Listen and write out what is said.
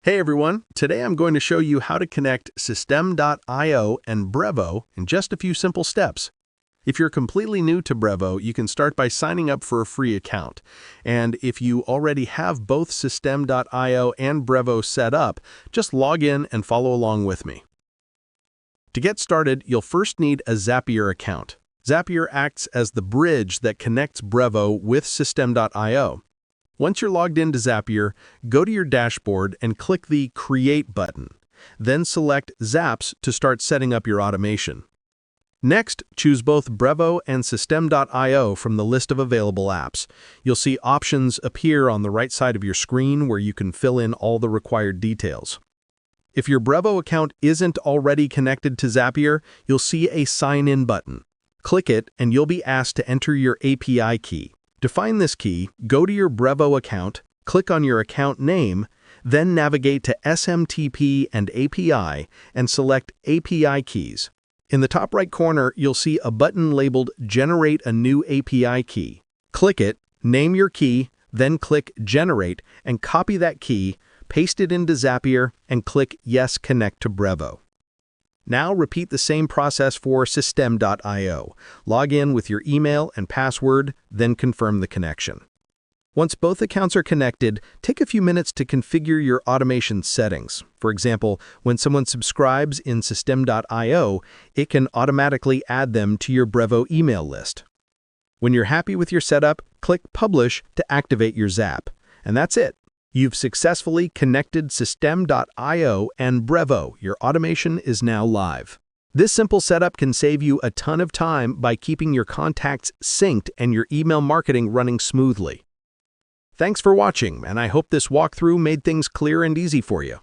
Hey everyone, today I'm going to show you how to connect System.io and Brevo in just a few simple steps. If you're completely new to Brevo, you can start by signing up for a free account. And if you already have both System.io and Brevo set up, just log in and follow along with me. To get started, you'll first need a Zapier account. Zapier acts as the bridge that connects Brevo with System.io. Once you're logged into Zapier, go to your dashboard and click the Create button. Then select Zaps to start setting up your automation. Next, choose both Brevo and System.io from the list of available apps. You'll see options appear on the right side of your screen where you can fill in all the required details. If your Brevo account isn't already connected to Zapier, you'll see a Sign In button. Click it and you'll be asked to enter your API key. To find this key, go to your Brevo account, click on your account name, then navigate to SMTP and API and select API keys. In the top right corner, you'll see a button labeled Generate a new API key. Click it, name your key, then click Generate and copy that key, paste it into Zapier, and click Yes, Connect to Brevo. Now repeat the same process for System.io. Log in with your email and password, then confirm the connection. Once both accounts are connected, take a few minutes to configure your automation settings. For example, when someone subscribes in System.io, it can automatically add them to your Brevo email list. When you're happy with your setup, click Publish to activate your Zap. And that's it. You've successfully connected System.io and Brevo. Your automation is now live. This simple setup can save you a ton of time by keeping your contacts synced and your email marketing running smoothly. Thanks for watching, and I hope this walkthrough made things clear and easy for you.